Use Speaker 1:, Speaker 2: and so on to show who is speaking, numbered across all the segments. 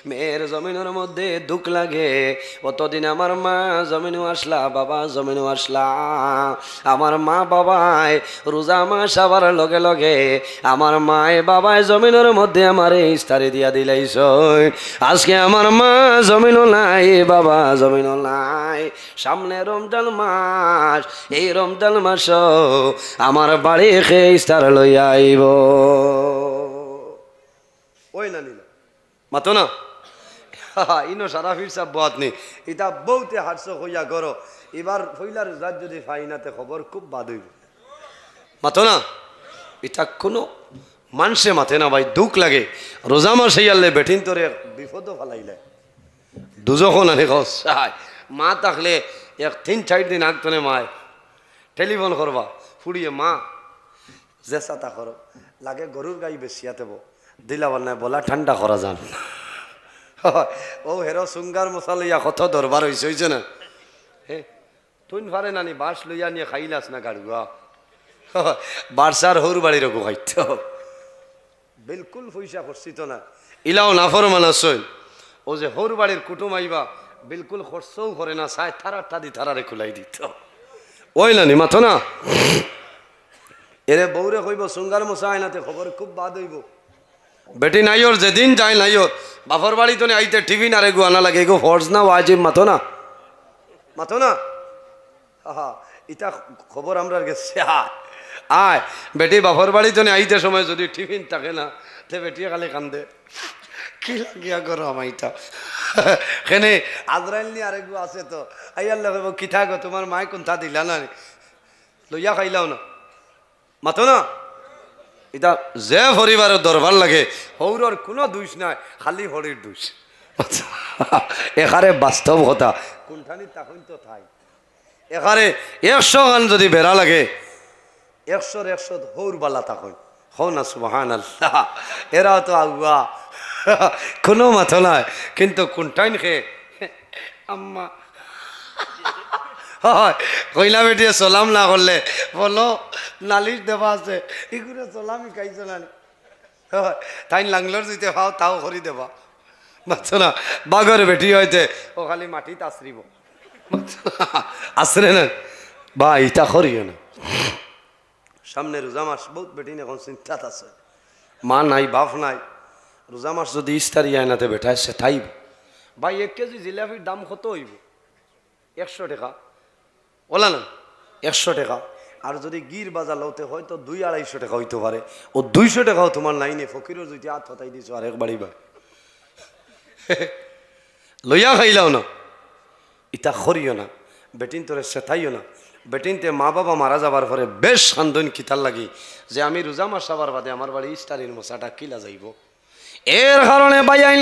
Speaker 1: মেয়ের জমিনের মধ্যে দুঃখ লাগে। অতদিন আমার মা জমিনও আসলা, বাবা জমিনও আসলা, আমার মা বাবাই রোজা মাস আবার লগে লগে আমার মায় বাবায় জমিনের মধ্যে আমার ইস্তারি দিয়া দিলাইছ। আজকে আমার মা জমিনও নাই, বাবা জমিনও নাই। সামনে রমজান মাস, এই রমজান মাস আমার বাড়ি খেয়ে ইস্তার লইয়া আইব। ওই না নিল মাতো না ইনো সারা ফিরসা বাত নেই, এটা বউতে হারস হইয়া করো। এবার ফইলার রাত যদি ফাইনাতে খবর খুব বাদ হইব। মাতো না, এটা কোনো মানুষে মাথে না ভাই, দুঃখ লাগে। রোজা মাস হইয়ালে বেঠিন তোরে বিপদও ফালাইলে দুজখন আনে খায়। মা থাকলে 3-4 দিন আগতনে মায় টেলিফোন করবা ফুড়িয়ে, মা জেসা তা করো লাগে গরুর গাই বেশিয়াতে দিলা বল বলা ঠান্ডা করা যান। ও হেরো সুঙ্গার মশা লইয়া কত দরবার হয়েছে না। হে তুই পারে নানি বাস লইয়া নিয়ে খাইলাস না গাড়ুয়া, বারসার হৌর বাড়ির রকম খাইত বিলকুল পয়সা করছি তো না। ইলাও নাফর মানাস ও যে হৌর বাড়ির কুটুম আইবা বিলকুল খরচও করে না, সায় থারাটা দি থারারে খুলাই দিত। ওই নানি মাথো না এরে বউরে কইব সুঙ্গার মশা আইনাতে খবর খুব বাদ হইব। বেটি নাইওর যেদিন যায় নাইওর বাপর বাড়ি তো আইতে টিভি না রে গো আনা লাগে গো ফর্জ না ওয়াজিব। মাথো না, মাথো না। হা ইটা খবর আমরা গেছে। আয় বেটি বাপর বাড়ি তো আইতে সময় যদি টিফিন থাকে না তে বেটিয়ে খালি কান্দে, কি লাগিয়া করো আমাইটা কেনে আজরাইল নি আরেক আছে তো আইয়াল্লা কইব কি থাকো তোমার মায় কোনটা দিলা না লইয়া খাইলাও না। মাথো না, এটা যে পরিবারের দরবার লাগে হৌরর কোনো দোষ নাই, খালি হরির দোষ। এখানে বাস্তব কথা কোনখানি তখন তো থাই। এখানে 100 গান যদি বেড়া লাগে 100 হৌর বালা তখন হও না সুবহানাল্লাহ। এরা তো আগুয়া কোনো মাথা নাই, কিন্তু কোনটাইন খেয়ে আম্মা হয় কইলা বেটিয়ে সালাম না করলে বলো নালিশ দেবা আছে এগুলো সালামই খাইছো না তাই লাংলোর দিতে পাও তাও করি দেবা। বুঝছো না বাগর বেটি হইতে ও খালি মাটিতে আশ্রিব আশ্রে না বা ইটা করিও না। সামনে রোজা মাস, বহুত বেটি এখন চিন্তাত আছে, মা নাই বাপ নাই। রোজা মাস যদি ইস্তারি আয়নাতে বেঠায় সে থাইব ভাই 1 কেজি জিলাপির দাম কত হইব? 100 টাকা ওলা না, 100 টাকা। আর যদি গির বাজার লওতে হয় তো 200-250 টাকা হইতে পারে। ও 200 টাকাও তোমার লাইনে ফকিরও যদি হাত হতাই দিছো আর একবারই ভাই লইয়া খাইলাও না, ইটা করিও না। বেটিন তোরে সেথাইও না। বেটিনতে মা বাবা মারা যাবার পরে বেশ সান্দন কিতার লাগি যে আমি রোজা মাস আবার বাদে আমার বাড়ি ইস্তারির মশাটা কিলা যাইব। এর কারণে বাইন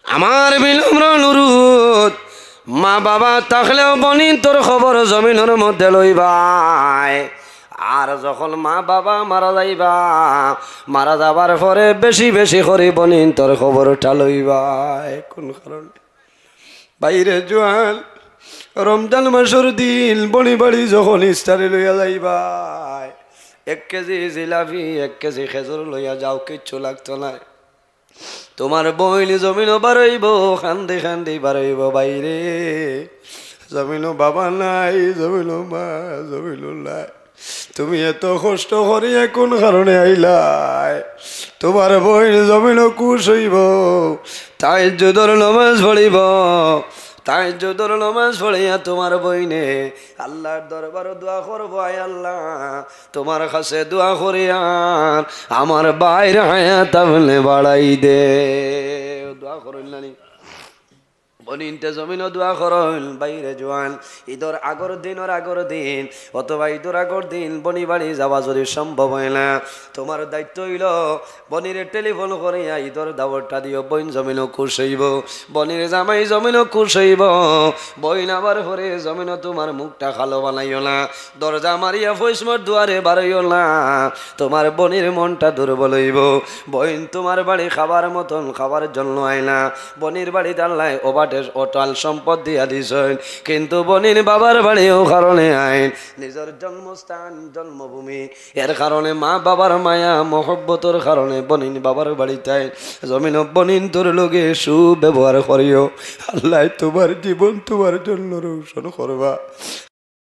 Speaker 1: আমার বিনম্র অনুরোধ, মা বাবা থাকলেও বনিন তোর খবর জমিনের মধ্যে লইবাই। আর যখন মা বাবা মারা যাইবা, মারা যাবার পরে বেশি বেশি করে বনিন তোর খবরটা লইবাই। কোন কারণে বাইরে জোয়ান রমজান মাসের দিন বনি বাড়ি যখন ইস্তারে লইয়া যাইবাই 1 কেজি জিলাপি 1 কেজি খেজুর লইয়া যাও, কিচ্ছু লাগতো না। তোমার বইনি জমিনও বাড়াইব, খান্দি খান্দি বাড়াইব বাইরে। জমিনও বাবা নাই, জমিনও মা, জমিনও নাই। তুমি এত কষ্ট করিয়া কোন কারণে আইলাই? তোমার বইন জমিনও কুশ হইব, তাই যদর নমাজ পড়িব, তাই যদর নমাজ পড়িয়া তোমার বইনে আল্লাহর দরবার দোয়া করবো। আয় আল্লাহ তোমার কাছে দোয়া করিয়ান আমার বাইরে হায়াত আমলে বাড়াই দে। দোয়া করুন নানি বনিনতে জমিনও দোয়া করল। বাইরে জোয়ান ঈদর আগর দিন অথবা ঈদর আগর দিন বনি বাড়ি যাওয়া যদি সম্ভব হয় না, তোমার দায়িত্ব হইল বনিরে টেলিফোন করিয়া ঈদর দাবরটা দিও। বইন জমিনও খুশ হইব, বনির জামাই জমিনও খুশ হইব। বইন আবার পরে জমিনও তোমার মুখটা খালো বানাইও না, দরজা মারিয়া ফৈসমর দুয়ারে বাড়াইও না। তোমার বনির মনটা দুর্বল হইব। বইন তোমার বাড়ি খাবার মতন খাবার জন্য আয় না, বনির বাড়ি দাঁড়ায় ওবার দোকানপাটে অটাল সম্পদ দিয়া দিছেন, কিন্তু বনির বাবার বাড়িও কারণে আইন নিজের জন্মস্থান জন্মভূমি এর কারণে মা বাবার মায়া মহব্বতর কারণে বনিন বাবার বাড়িতে জমিন বনিন তোর লোকে সুব্যবহার করিও। আল্লাহ তোমার জীবন তোমার জন্য রোশন করবা।